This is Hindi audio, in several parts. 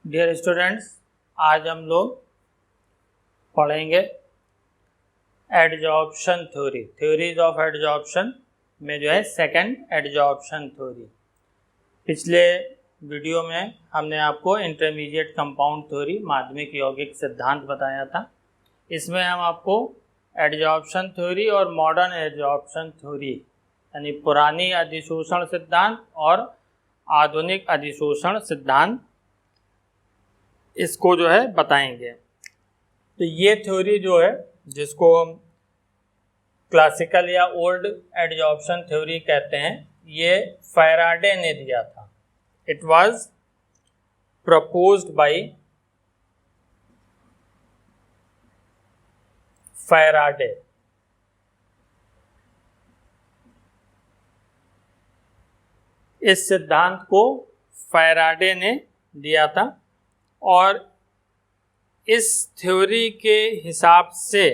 डियर स्टूडेंट्स, आज हम लोग पढ़ेंगे adsorption theory, theories of adsorption में जो है सेकंड एडजॉर्प्शन थ्योरी। पिछले वीडियो में हमने आपको इंटरमीडिएट कंपाउंड थ्योरी, माध्यमिक यौगिक सिद्धांत बताया था। इसमें हम आपको एडजॉर्प्शन थ्योरी और मॉडर्न एडजॉर्प्शन थ्योरी यानी पुरानी अधिशोषण सिद्धांत और आधुनिक अधिशोषण सिद्धांत इसको जो है बताएंगे। तो ये थ्योरी जो है, जिसको हम क्लासिकल या ओल्ड एडजॉर्प्शन थ्योरी कहते हैं, ये फैराडे ने दिया था। It was proposed by Faraday. इस सिद्धांत को फैराडे ने दिया था और इस थ्योरी के हिसाब से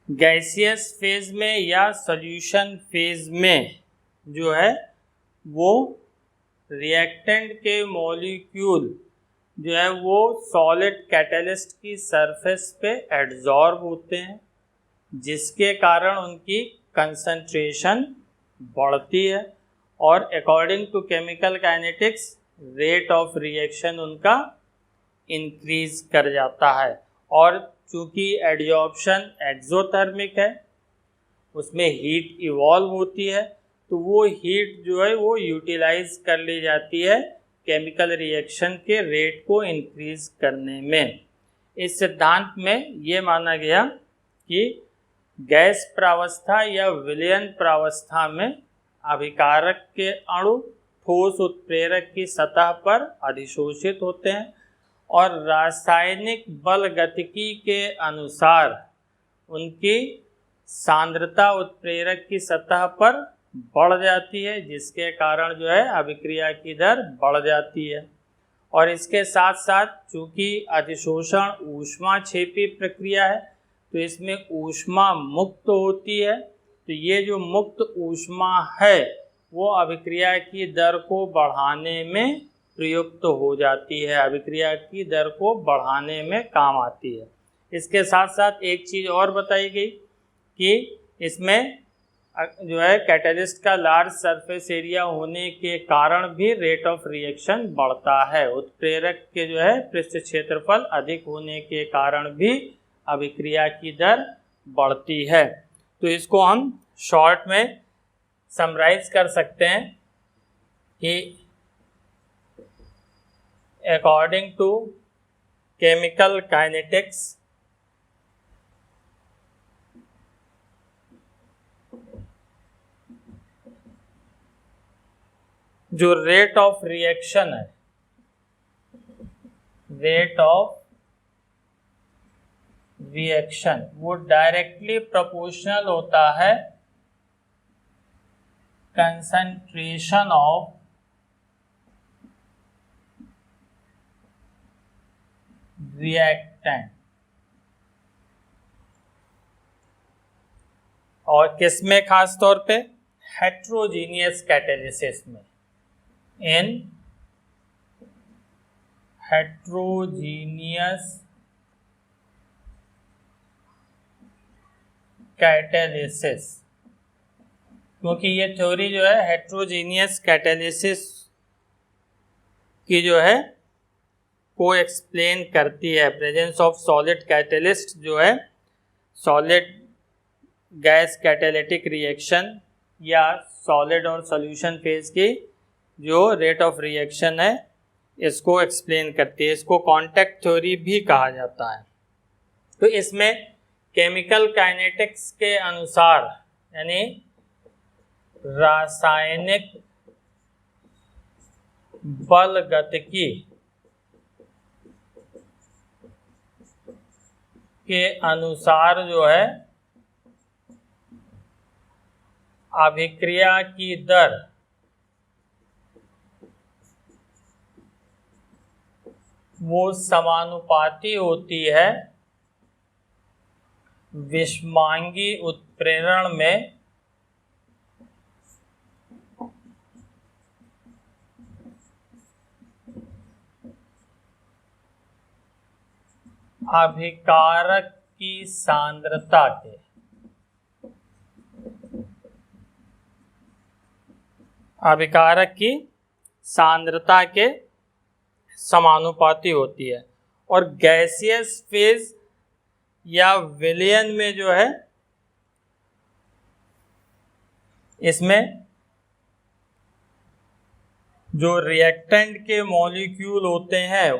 गैसियस फेज में या सॉल्यूशन फेज में जो है वो रिएक्टेंट के मॉलिक्यूल जो है वो सॉलिड कैटलिस्ट की सरफेस पे एडजॉर्ब होते हैं, जिसके कारण उनकी कंसंट्रेशन बढ़ती है और according to chemical kinetics rate of reaction उनका इंक्रीज कर जाता है। और चूंकि एडजॉर्प्शन एक्सोथर्मिक है, उसमें हीट इवॉल्व होती है, तो वो हीट जो है वो यूटिलाइज कर ली जाती है केमिकल रिएक्शन के रेट को इंक्रीज करने में। इस सिद्धांत में ये माना गया कि गैस प्रावस्था या विलयन प्रावस्था में अभिकारक के अणु ठोस उत्प्रेरक की सतह पर अधिशोषित होते हैं और रासायनिक बल गतिकी के अनुसार उनकी सांद्रता उत्प्रेरक की सतह पर बढ़ जाती है, जिसके कारण जो है अभिक्रिया की दर बढ़ जाती है। और इसके साथ साथ चूंकि अधिशोषण ऊष्माक्षेपी प्रक्रिया है, तो इसमें ऊष्मा मुक्त होती है। तो ये जो मुक्त ऊष्मा है वो अभिक्रिया की दर को बढ़ाने में प्रयुक्त हो जाती है, अभिक्रिया की दर को बढ़ाने में काम आती है। इसके साथ साथ एक चीज़ और बताई गई कि इसमें जो है कैटलिस्ट का लार्ज सरफेस एरिया होने के कारण भी रेट ऑफ रिएक्शन बढ़ता है। उत्प्रेरक के जो है पृष्ठ क्षेत्रफल अधिक होने के कारण भी अभिक्रिया की दर बढ़ती है। तो इसको हम शॉर्ट में समराइज कर सकते हैं कि अकॉर्डिंग टू केमिकल काइनेटिक्स जो रेट ऑफ रिएक्शन है, रेट ऑफ रिएक्शन वो डायरेक्टली प्रोपोर्शनल होता है कंसंट्रेशन ऑफ रिएक्टेंट। और किसमें खास तौर पे? हेट्रोजीनियस कैटालिसिस में। इन हेट्रोजीनियस कैटालिसिस, क्योंकि ये थ्योरी जो है हेट्रोजीनियस कैटालिसिस की जो है को एक्सप्लेन करती है। प्रेजेंस ऑफ सॉलिड कैटलिस्ट जो है सॉलिड गैस कैटालिटिक रिएक्शन या सॉलिड और सॉल्यूशन फेज की जो रेट ऑफ रिएक्शन है इसको एक्सप्लेन करती है। इसको कांटेक्ट थ्योरी भी कहा जाता है। तो इसमें केमिकल काइनेटिक्स के अनुसार यानी रासायनिक बल गतिकी के अनुसार जो है अभिक्रिया की दर वो समानुपाती होती है विषमांगी उत्प्रेरण में अभिकारक की सांद्रता के समानुपाती होती है। और गैसियस फेज या विलयन में जो है इसमें जो रिएक्टेंट के मॉलिक्यूल होते हैं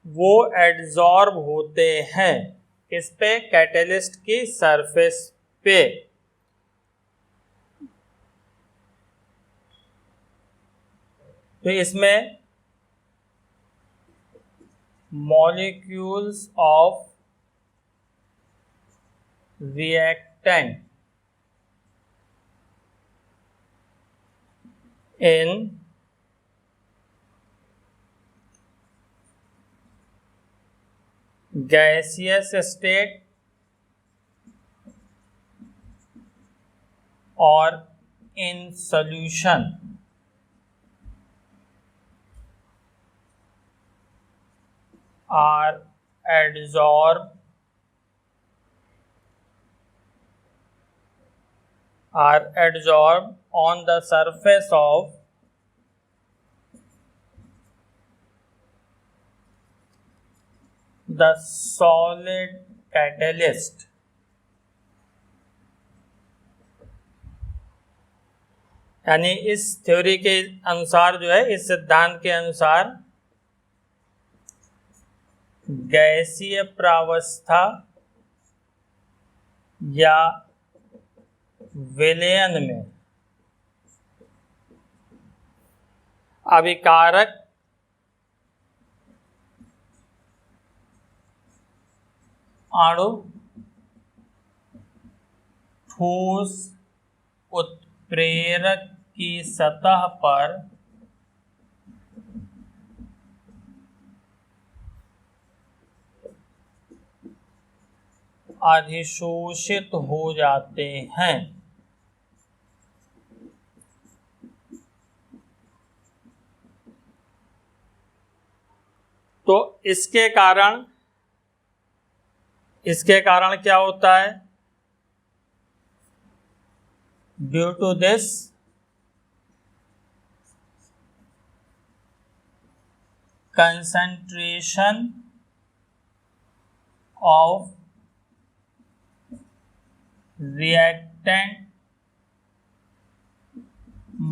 वो एडजॉर्ब होते हैं किस पे, कैटेलिस्ट की सरफेस पे। तो इसमें molecules of reactant in gaseous state or in solution are adsorbed on the surface of the solid catalyst। यानी इस थ्योरी के अनुसार जो है, इस सिद्धांत के अनुसार गैसीय प्रावस्था या विलयन में अभिकारक अणु ठोस उत्प्रेरक की सतह पर अधिशोषित हो जाते हैं। तो इसके कारण क्या होता है, due to this concentration of reactant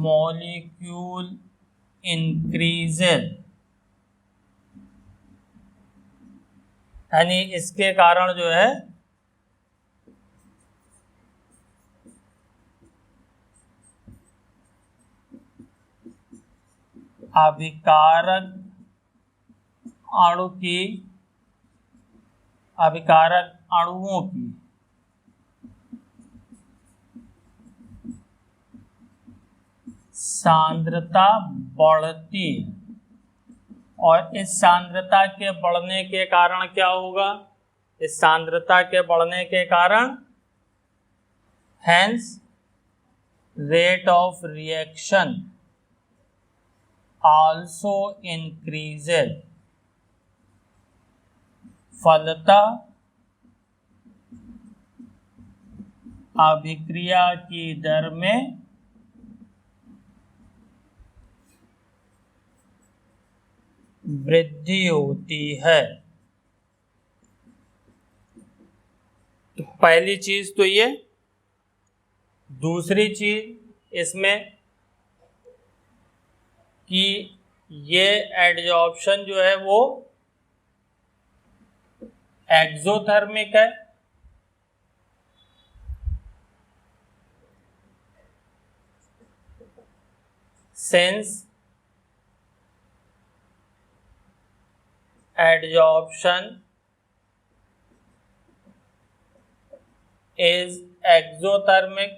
molecule increases, यानी इसके कारण जो है अभिकारक अणुओं की सांद्रता बढ़ती है। और इस सांद्रता के बढ़ने के कारण क्या होगा, इस सांद्रता के बढ़ने के कारण hence rate of reaction also increases, फलतः अभिक्रिया की दर में वृद्धि होती है। तो पहली चीज तो ये। दूसरी चीज इसमें कि ये एडजॉर्प्शन जो है वो एक्सोथर्मिक है, सिंस adsorption is exothermic।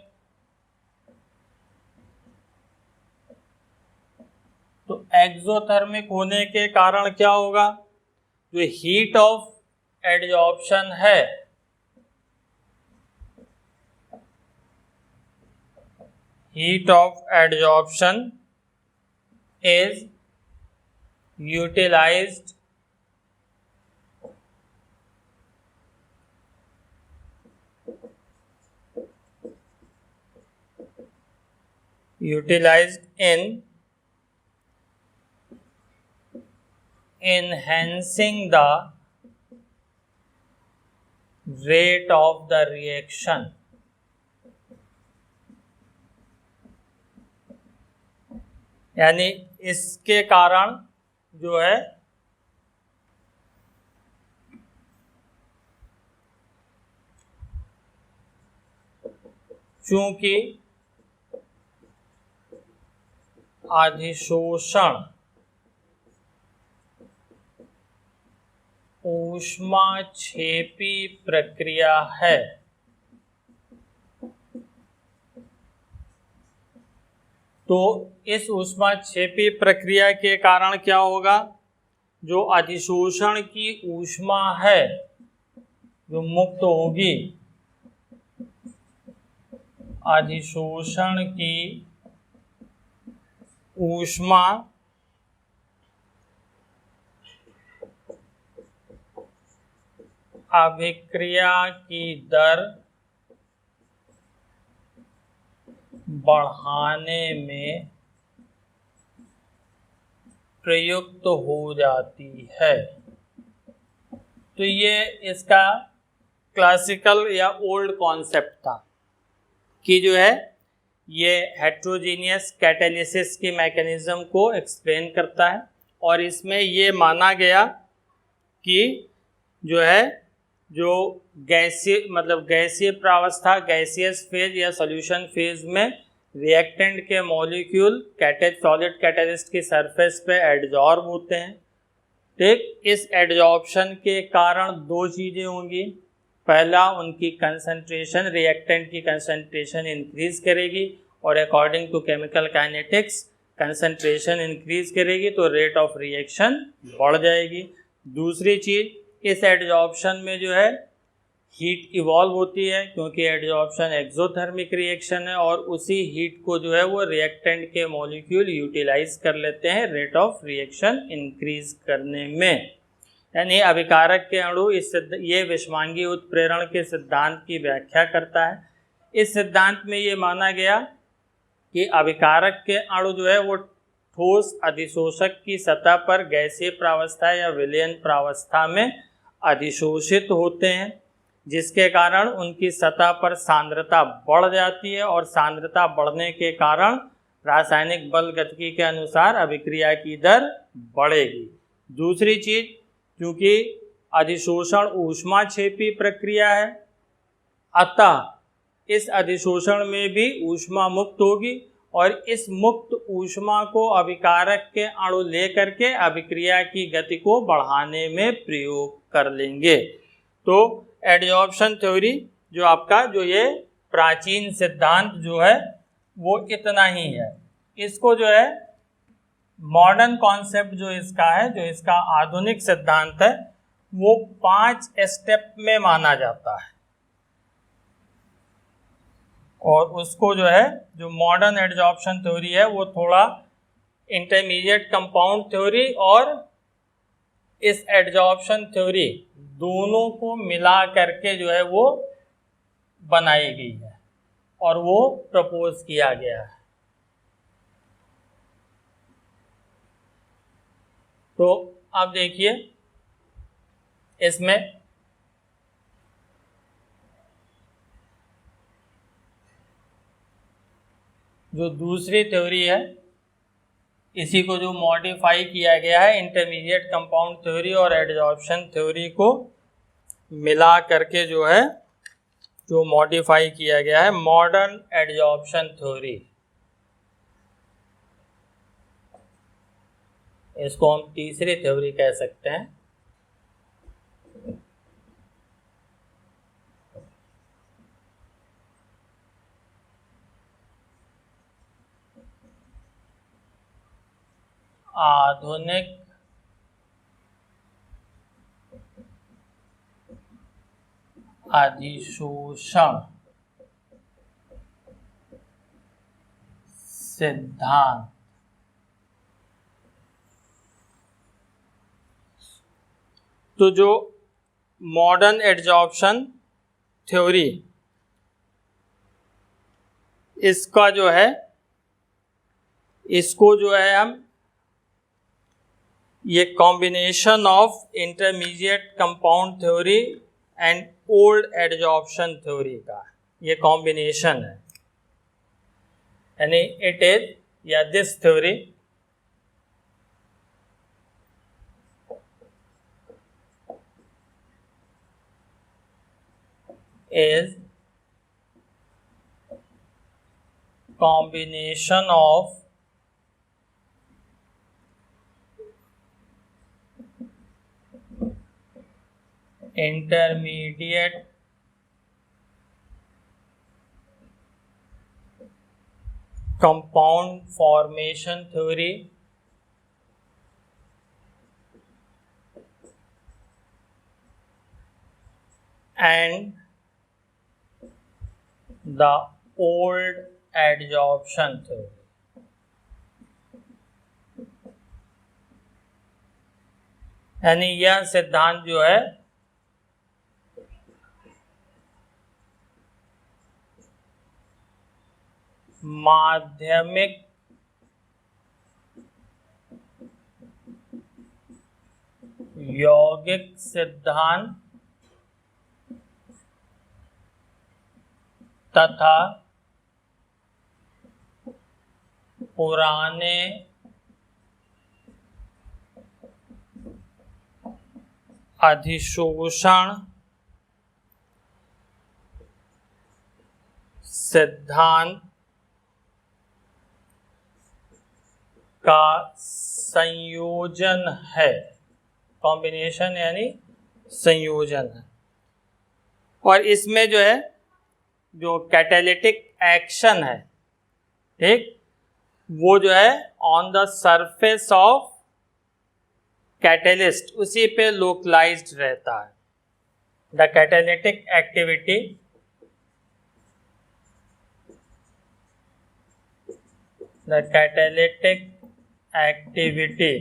तो एक्सोथर्मिक होने के कारण क्या होगा, जो हीट ऑफ एडजॉर्प्शन है heat of adsorption is utilized utilized in enhancing the rate of the reaction. यानी इसके कारण जो है चूंकि अधिशोषण ऊष्माक्षेपी प्रक्रिया है, तो इस ऊष्माक्षेपी प्रक्रिया के कारण क्या होगा, जो अधिशोषण की ऊष्मा है जो मुक्त होगी, अधिशोषण की ऊष्मा अभिक्रिया की दर बढ़ाने में प्रयुक्त हो जाती है। तो ये इसका क्लासिकल या ओल्ड कॉन्सेप्ट था कि जो है ये हेट्रोजीनियस कैटालिसिस की मैकेनिज्म को एक्सप्लेन करता है, और इसमें ये माना गया कि जो है जो गैसीय प्रावस्था, गैसियस फेज या सॉल्यूशन फेज में रिएक्टेंट के मॉलिक्यूल सॉलिड कैटलिस्ट की सरफेस पे एडजॉर्ब होते हैं। ठीक, इस एडजॉर्प्शन के कारण दो चीज़ें होंगी। पहला, उनकी कंसंट्रेशन, रिएक्टेंट की कंसंट्रेशन इंक्रीज करेगी, और according to chemical kinetics concentration increase करेगी तो रेट ऑफ रिएक्शन बढ़ जाएगी। दूसरी चीज़, इस एडजॉर्प्शन में जो है हीट इवॉल्व होती है, क्योंकि एडजॉर्प्शन एक्सोथर्मिक रिएक्शन है, और उसी हीट को जो है वो रिएक्टेंट के मॉलिक्यूल यूटिलाइज कर लेते हैं रेट ऑफ रिएक्शन इंक्रीज करने में। यानी अभिकारक के अणु ये विषमांगी उत्प्रेरण के सिद्धांत की व्याख्या करता है। इस सिद्धांत में ये माना गया कि अभिकारक के अणु जो है वो ठोस अधिशोषक की सतह पर गैसीय प्रावस्था या विलयन प्रावस्था में अधिशोषित होते हैं, जिसके कारण उनकी सतह पर सांद्रता बढ़ जाती है, और सांद्रता बढ़ने के कारण रासायनिक बल गतिकी के अनुसार अभिक्रिया की दर बढ़ेगी। दूसरी चीज़, क्योंकि अधिशोषण ऊष्माक्षेपी प्रक्रिया है, अतः इस अधिशोषण में भी ऊष्मा मुक्त होगी, और इस मुक्त ऊष्मा को अभिकारक के अणु लेकर के अभिक्रिया की गति को बढ़ाने में प्रयोग कर लेंगे। तो एडजॉर्प्शन थ्योरी जो आपका जो ये प्राचीन सिद्धांत जो है वो इतना ही है। इसको जो है मॉडर्न कॉन्सेप्ट जो इसका है, जो इसका आधुनिक सिद्धांत है, वो 5 स्टेप में माना जाता है, और उसको जो है जो मॉडर्न एडजॉर्प्शन थ्योरी है वो थोड़ा इंटरमीडिएट कंपाउंड थ्योरी और इस एडजॉर्प्शन थ्योरी दोनों को मिला करके जो है वो बनाई गई है और वो प्रपोज किया गया है। तो अब देखिए इसमें जो दूसरी थ्योरी है, इसी को जो मॉडिफाई किया गया है, इंटरमीडिएट कंपाउंड थ्योरी और एडजॉर्प्शन थ्योरी को मिला करके जो है जो मॉडिफाई किया गया है मॉडर्न एडजॉर्प्शन थ्योरी। इसको हम तीसरी थ्योरी कह सकते हैं। आधुनिक अधिशोषण सिद्धांत। तो जो मॉडर्न एडजॉर्प्शन थ्योरी, इसका जो है इसको जो है हम ये combination of intermediate compound theory and old adsorption theory का ये कॉम्बिनेशन है, यानी इट इज या this theory is combination of intermediate compound formation theory and the old adsorption theory. यानी यह सिद्धांत जो है माध्यमिक यौगिक सिद्धांत तथा पुराने अधिशोषण सिद्धांत का संयोजन है। कॉम्बिनेशन यानी संयोजन है, और इसमें जो है जो कैटालिटिक एक्शन है, ठीक, वो जो है on the surface of catalyst उसी पे लोकलाइज्ड रहता है। The catalytic activity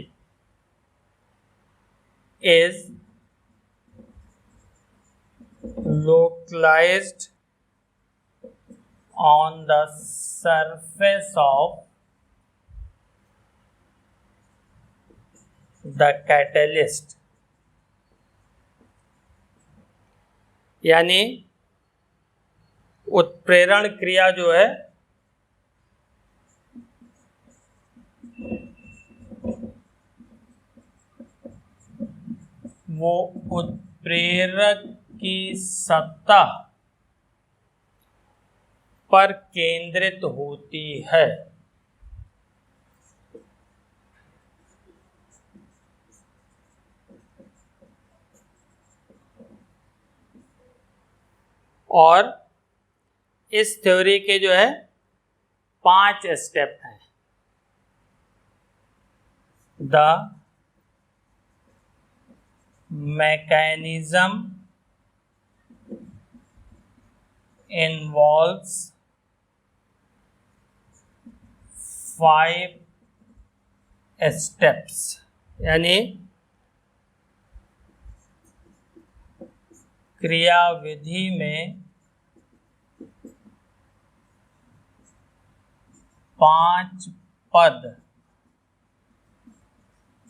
is localized on the surface of the catalyst, यानी उत्प्रेरण क्रिया जो है वो उत्प्रेरक की सतह पर केंद्रित होती है। और इस थ्योरी के जो है 5 स्टेप हैं। द mechanism involves 5 steps, यानी क्रियाविधि में 5 पद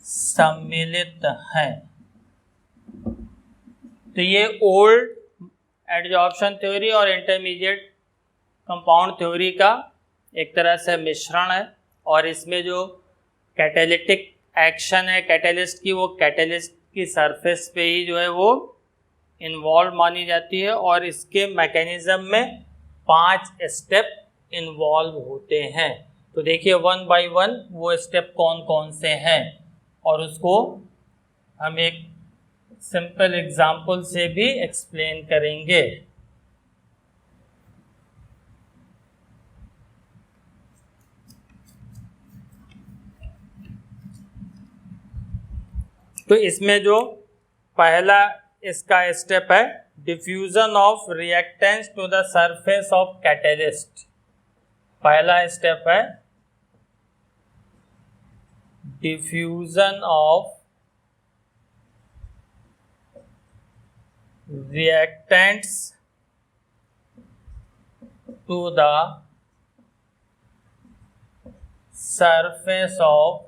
सम्मिलित हैं। तो ये ओल्ड एडजॉर्प्शन थ्योरी और इंटरमीडिएट कंपाउंड थ्योरी का एक तरह से मिश्रण है, और इसमें जो कैटालिटिक एक्शन है कैटलिस्ट की, वो कैटलिस्ट की सरफेस पे ही जो है वो इन्वॉल्व मानी जाती है, और इसके मैकेनिज्म में 5 स्टेप इन्वॉल्व होते हैं। तो देखिए 1 बाय 1 वो स्टेप कौन कौन से हैं, और उसको हम एक सिंपल एग्जाम्पल से भी एक्सप्लेन करेंगे। तो इसमें जो पहला इसका स्टेप है diffusion of reactants to the surface of catalyst. पहला स्टेप है diffusion of reactants to the surface of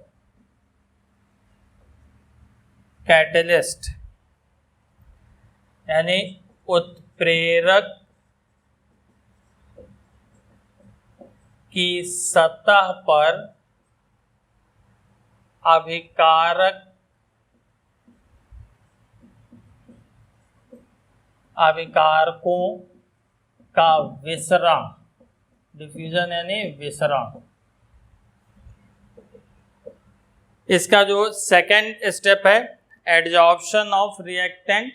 catalyst, यानी उत्प्रेरक की सतह पर अभिकारकों का विसरण, डिफ्यूजन यानी विसरण। इसका जो सेकेंड स्टेप है, adsorption of reactant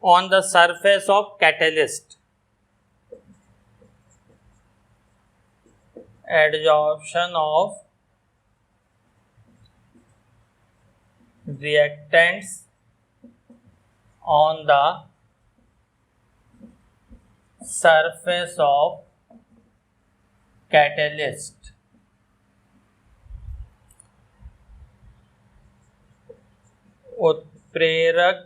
on the surface of catalyst, adsorption of reactants on the surface of catalyst, उत्प्रेरक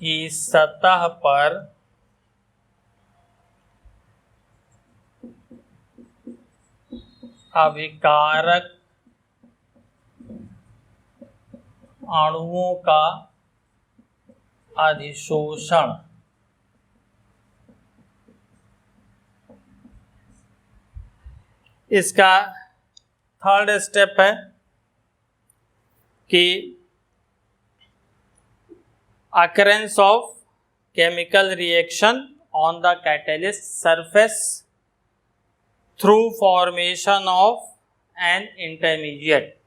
की सतह पर अभिकारक अणुओं का अधिशोषण। इसका थर्ड स्टेप है कि occurrence of chemical reaction on the catalyst surface through formation of an intermediate।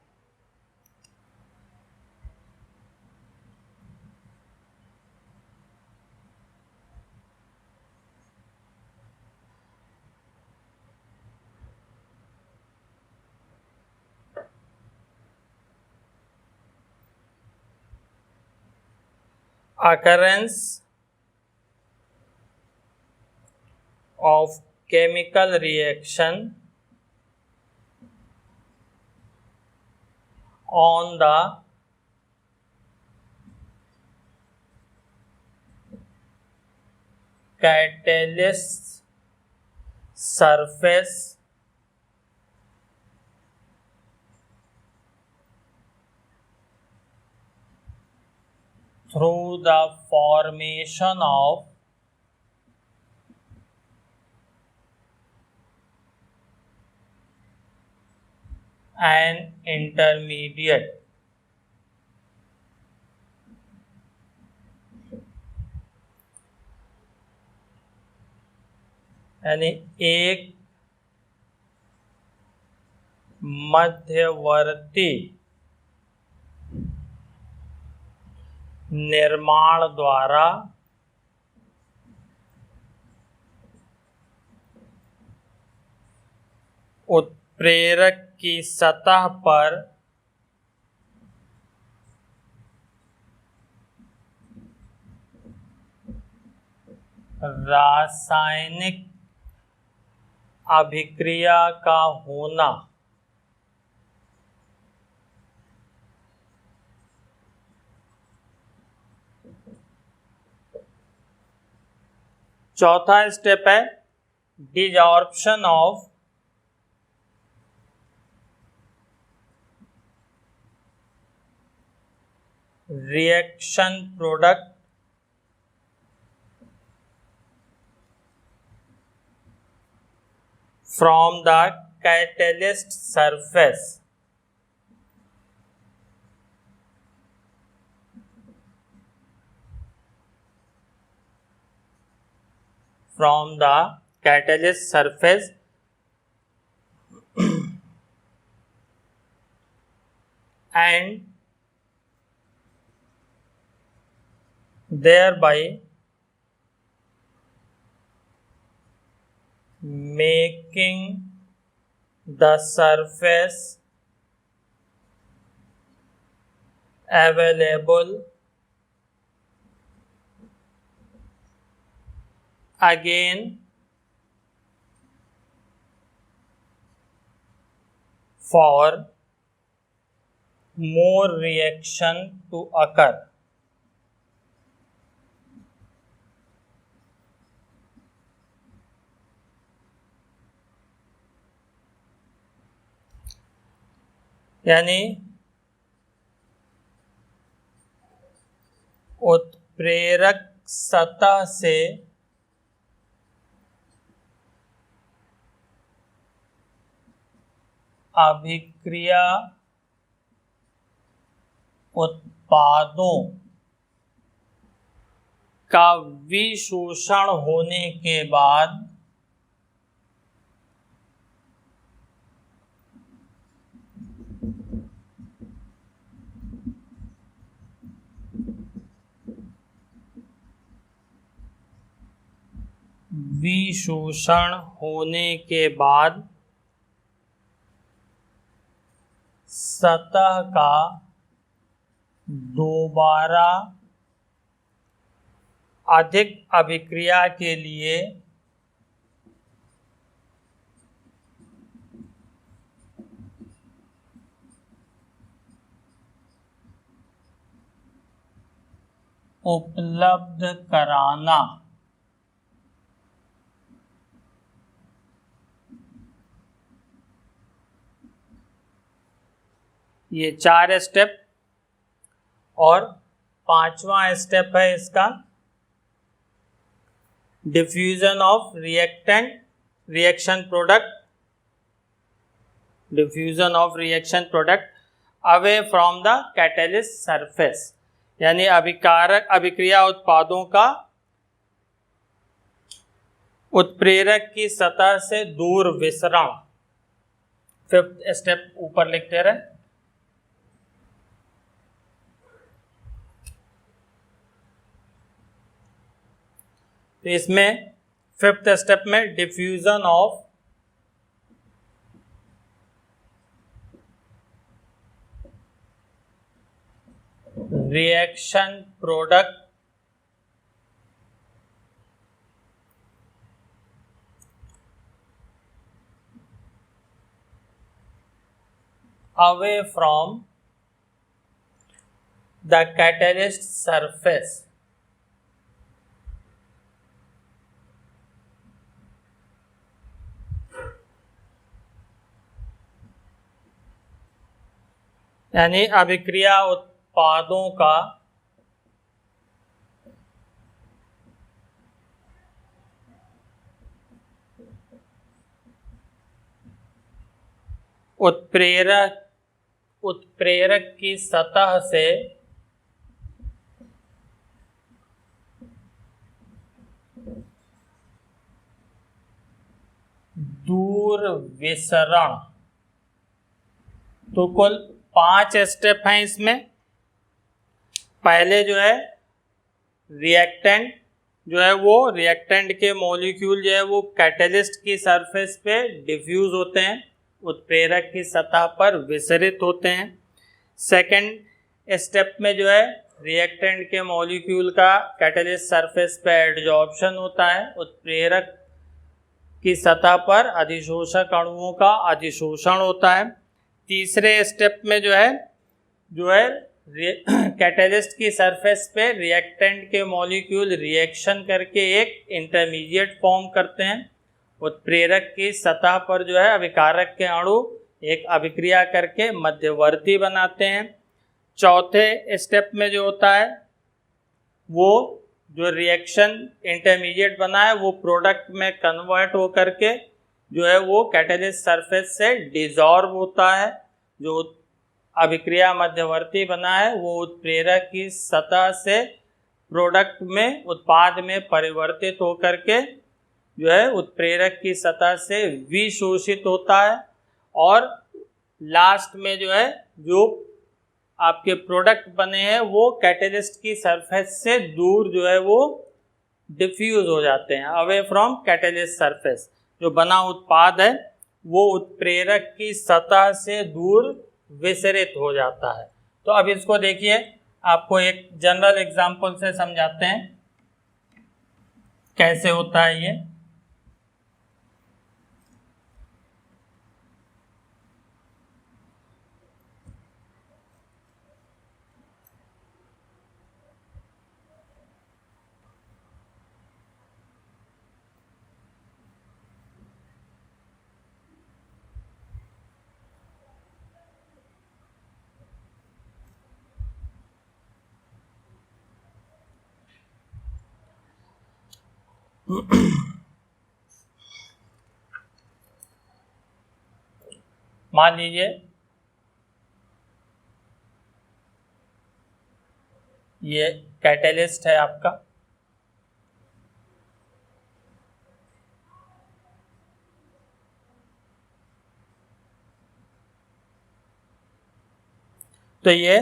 Occurrence of chemical reaction on the catalyst surface through the formation of an intermediate। यानी एक मध्यवर्ती निर्माण द्वारा उत्प्रेरक की सतह पर रासायनिक अभिक्रिया का होना। चौथा स्टेप है desorption of reaction product from the catalyst surface and thereby making the surface available again for more reaction to occur। यानी उत्प्रेरक सतह से अभिक्रिया उत्पादों का विशोषण होने के बाद सतह का दोबारा अधिक अभिक्रिया के लिए उपलब्ध कराना। ये 4 स्टेप और 5वां स्टेप है इसका diffusion of reaction product away from the catalyst surface, यानी अभिक्रिया उत्पादों का उत्प्रेरक की सतह से दूर विसरण। 5th स्टेप ऊपर लिखते रहे। तो इसमें 5th स्टेप में diffusion of reaction product away from the catalyst surface, यानी अभिक्रिया उत्पादों का उत्प्रेरक की सतह से दूर विसरण। तो कुल 5 स्टेप हैं इसमें। पहले जो है रिएक्टेंट के मॉलिक्यूल जो है वो कैटलिस्ट की सरफेस पे डिफ्यूज होते हैं, उत्प्रेरक की सतह पर विसरित होते हैं। सेकंड स्टेप में जो है रिएक्टेंट के मॉलिक्यूल का कैटलिस्ट सरफेस पे एडजॉर्प्शन होता है, उत्प्रेरक की सतह पर अधिशोषक अणुओं का अधिशोषण होता है। तीसरे स्टेप में जो है कैटलिस्ट की सरफेस पे रिएक्टेंट के मॉलिक्यूल रिएक्शन करके एक इंटरमीडिएट फॉर्म करते हैं, उत्प्रेरक की सतह पर जो है अभिकारक के अणु एक अभिक्रिया करके मध्यवर्ती बनाते हैं। चौथे स्टेप में जो होता है वो जो रिएक्शन इंटरमीडिएट बना है वो प्रोडक्ट में कन्वर्ट हो करके जो है वो कैटलिस्ट सरफेस से डिसॉल्व होता है। जो अभिक्रिया मध्यवर्ती बना है वो उत्प्रेरक की सतह से प्रोडक्ट में उत्पाद में परिवर्तित होकर के जो है उत्प्रेरक की सतह से विशोषित होता है। और लास्ट में जो है जो आपके प्रोडक्ट बने हैं वो कैटलिस्ट की सरफेस से दूर जो है वो डिफ्यूज हो जाते हैं, अवे फ्रॉम कैटलिस्ट सरफेस। जो बना उत्पाद है वो उत्प्रेरक की सतह से दूर विसरित हो जाता है। तो अब इसको देखिए, आपको एक जनरल एग्जांपल से समझाते हैं कैसे होता है ये। मान लीजिए ये कैटेलिस्ट है आपका, तो ये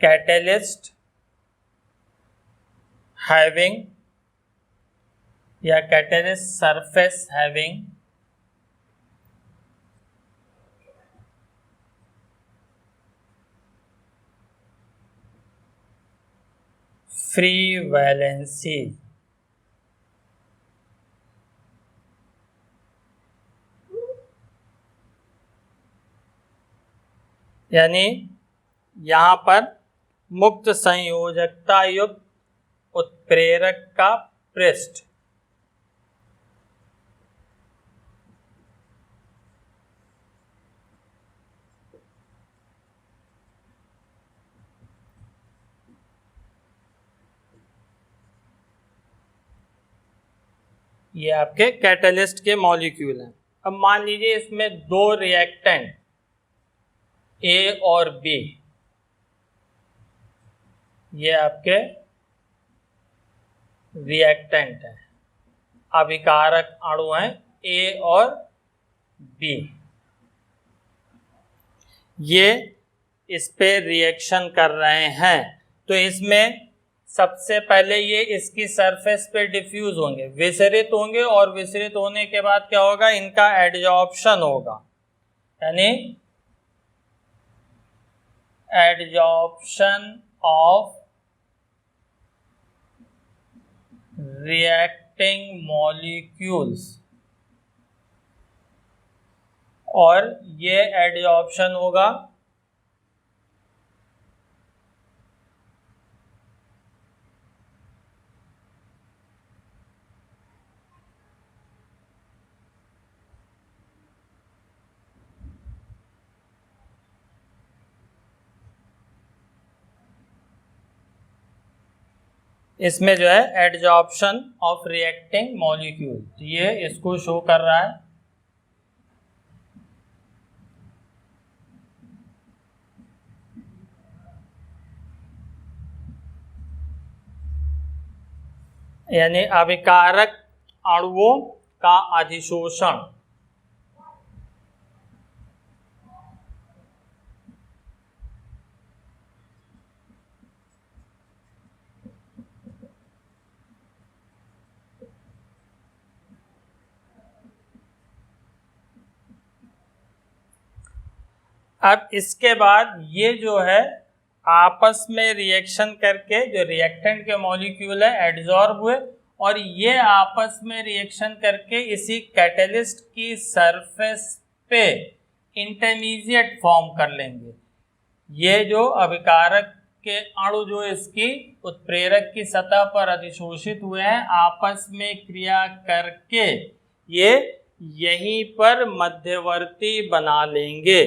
कैटेलिस्ट हैविंग या catalyst surface having free valency, यानी यहाँ पर मुक्त संयोजकता युक्त उत्प्रेरक का पृष्ठ ये आपके कैटलिस्ट के मॉलिक्यूल हैं। अब मान लीजिए इसमें दो रिएक्टेंट ए और बी, ये आपके रिएक्टेंट हैं, अभिकारक अणु हैं ए और बी। ये इस पे रिएक्शन कर रहे हैं, तो इसमें सबसे पहले ये इसकी सरफेस पे डिफ्यूज होंगे, विसरित होंगे, और विसरित होने के बाद क्या होगा, इनका एडजॉर्प्शन होगा, यानी एडजॉर्प्शन ऑफ रिएक्टिंग मॉलिक्यूल्स, और ये एडजॉर्प्शन होगा इसमें जो है एडजॉर्प्शन ऑफ रिएक्टिंग मॉलिक्यूल, तो ये इसको शो कर रहा है। यानी अभिकारक अणुओं का अधिशोषण, अब इसके बाद ये जो है आपस में रिएक्शन करके जो रिएक्टेंट के मॉलिक्यूल है एडजॉर्ब हुए, और ये आपस में रिएक्शन करके इसी कैटलिस्ट की सरफेस पे इंटरमीडिएट फॉर्म कर लेंगे। ये जो अभिकारक के अणु जो इसकी उत्प्रेरक की सतह पर अधिशोषित हुए हैं, आपस में क्रिया करके ये यहीं पर मध्यवर्ती बना लेंगे।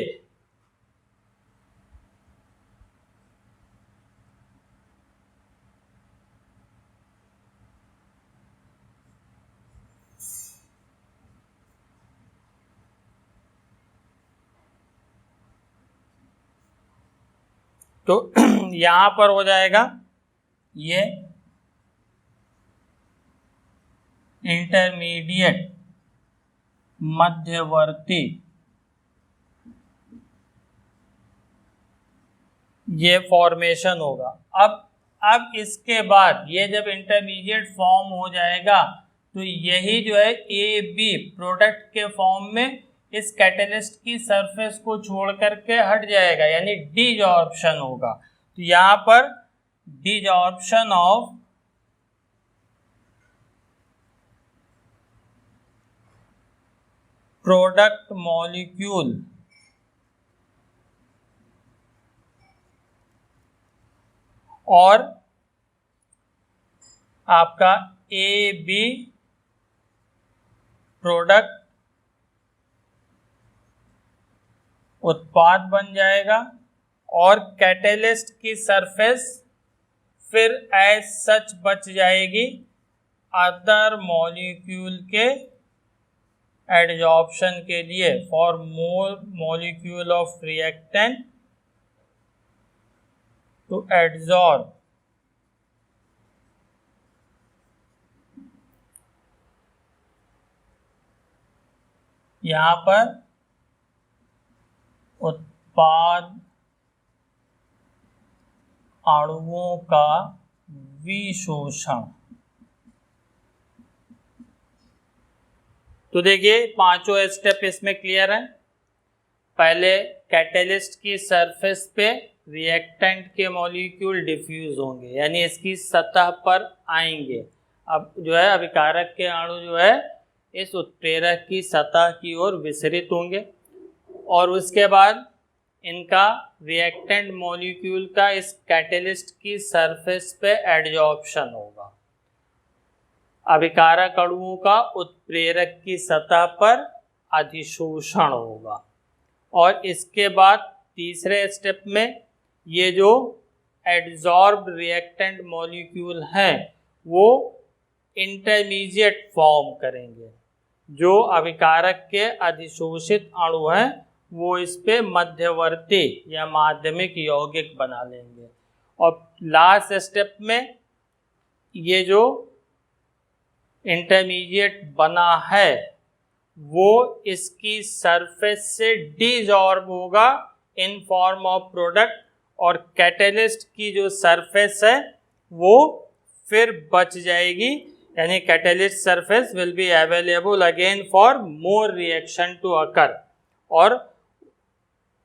तो यहां पर हो जाएगा ये इंटरमीडिएट मध्यवर्ती, ये फॉर्मेशन होगा। अब इसके बाद ये जब इंटरमीडिएट फॉर्म हो जाएगा, तो यही जो है ए बी प्रोडक्ट के फॉर्म में इस कैटलिस्ट की सरफेस को छोड़ करके हट जाएगा, यानी डिजॉर्प्शन होगा। तो यहाँ पर डिजॉर्प्शन ऑफ प्रोडक्ट मॉलिक्यूल और आपका ए बी प्रोडक्ट उत्पाद बन जाएगा, और कैटेलिस्ट की सरफेस फिर एज सच बच जाएगी अदर मॉलिक्यूल के एडजॉर्प्शन के लिए, for more molecule of reactant to adsorb यहाँ पर उत्पाद अणुओं का विशोषण। तो देखिए पांचों स्टेप इसमें क्लियर है। पहले कैटेलिस्ट की सरफेस पे रिएक्टेंट के मॉलिक्यूल डिफ्यूज होंगे, यानी इसकी सतह पर आएंगे। अब जो है अभिकारक के अणु जो है इस उत्प्रेरक की सतह की ओर विसरित होंगे और उसके बाद इनका रिएक्टेंट मॉलिक्यूल का इस कैटेलिस्ट की सरफेस पे एडजॉर्प्शन होगा। अभिकारक अणुओं का उत्प्रेरक की सतह पर अधिशोषण होगा और इसके बाद तीसरे स्टेप में ये जो एडजॉर्ब्ड रिएक्टेंट मॉलिक्यूल हैं वो इंटरमीडिएट फॉर्म करेंगे। जो अभिकारक के अधिशोषित अणु हैं वो इस पे मध्यवर्ती या माध्यमिक यौगिक बना लेंगे और लास्ट स्टेप में ये जो इंटरमीडिएट बना है वो इसकी सरफेस से डिजॉर्ब होगा इन फॉर्म ऑफ प्रोडक्ट और कैटेलिस्ट की जो सरफेस है वो फिर बच जाएगी, यानी catalyst surface will be available again for more reaction to occur. और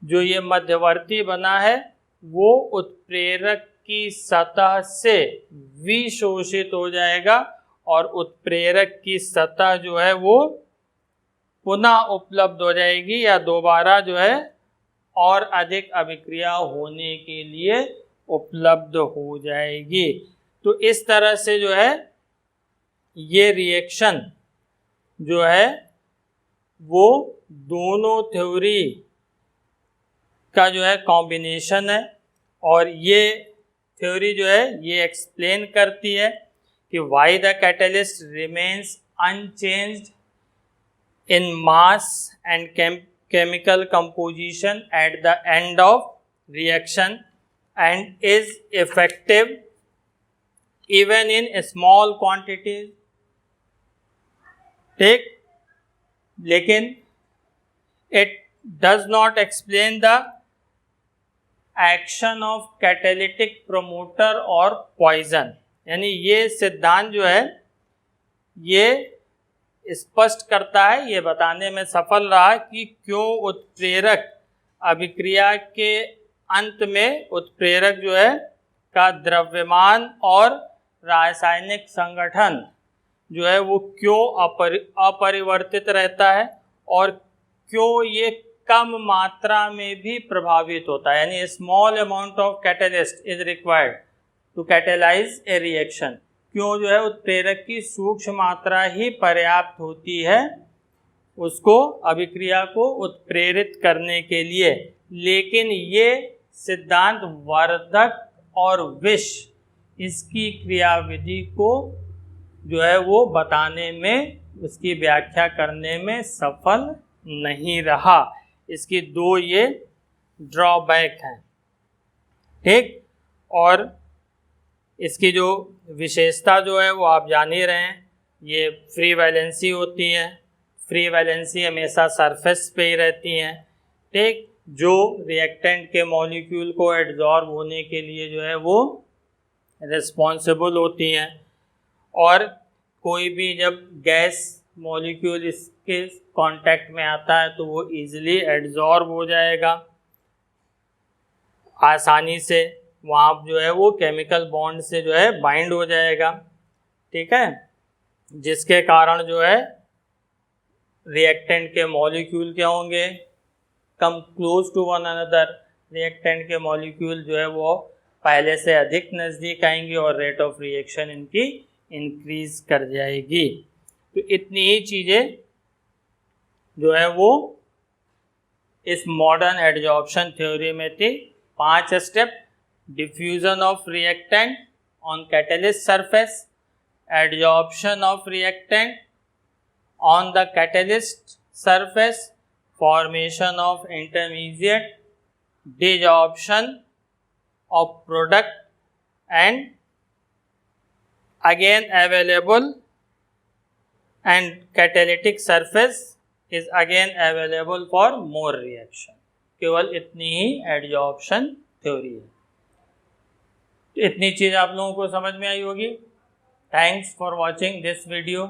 जो ये मध्यवर्ती बना है वो उत्प्रेरक की सतह से विशोषित हो जाएगा और उत्प्रेरक की सतह जो है वो पुनः उपलब्ध हो जाएगी या दोबारा जो है और अधिक अभिक्रिया होने के लिए उपलब्ध हो जाएगी। तो इस तरह से जो है ये रिएक्शन जो है वो दोनों थ्योरी का जो है कॉम्बिनेशन है और ये थ्योरी जो है ये एक्सप्लेन करती है कि why the catalyst remains unchanged in mass and chemical composition at the end of reaction and is effective even in small quantities। ठीक, लेकिन it does not explain the action of catalytic promoter or poison। यानी ये सिद्धांत जो है ये स्पष्ट करता है, ये बताने में सफल रहा कि क्यों उत्प्रेरक अभिक्रिया के अंत में उत्प्रेरक जो है का द्रव्यमान और रासायनिक संगठन जो है वो क्यों अपरिवर्तित रहता है और क्यों ये कम मात्रा में भी प्रभावित होता है, यानी small amount of catalyst is required to catalyse a reaction. क्यों जो है उत्प्रेरक की सूक्ष्म मात्रा ही पर्याप्त होती है उसको अभिक्रिया को उत्प्रेरित करने के लिए। लेकिन ये सिद्धांत वर्धक और विष इसकी क्रियाविधि को जो है वो बताने में, उसकी व्याख्या करने में सफल नहीं रहा। इसकी दो ये ड्रॉबैक हैं। ठीक, और इसकी जो विशेषता जो है वो आप जान ही रहे हैं, ये फ्री वैलेंसी होती है। फ्री वैलेंसी हमेशा सरफेस पे ही रहती हैं। ठीक, जो रिएक्टेंट के मॉलिक्यूल को एडजॉर्ब होने के लिए जो है वो रिस्पॉन्सिबल होती हैं और कोई भी जब गैस मॉलिक्यूल इसके कांटेक्ट में आता है तो वो इजीली एडजॉर्ब हो जाएगा आसानी से, वहाँ जो है वो केमिकल बॉन्ड से जो है बाइंड हो जाएगा। ठीक है, जिसके कारण जो है रिएक्टेंट के मॉलिक्यूल क्या होंगे, come close to one another. Reactant के मॉलिक्यूल जो है वो पहले से अधिक नज़दीक आएंगे और रेट ऑफ रिएक्शन इनकी इंक्रीज कर जाएगी। तो इतनी ही चीज़ें जो है वो इस मॉडर्न एडजॉर्प्शन थ्योरी में थी 5 step: diffusion of reactant on catalyst surface, adsorption of reactant on the catalyst surface, formation of intermediate, desorption of product, and again available, and catalytic surface is again available for more reaction. केवल इतनी ही एडजॉर्प्शन थ्योरी है। इतनी चीज़ आप लोगों को समझ में आई होगी। Thanks for watching this video.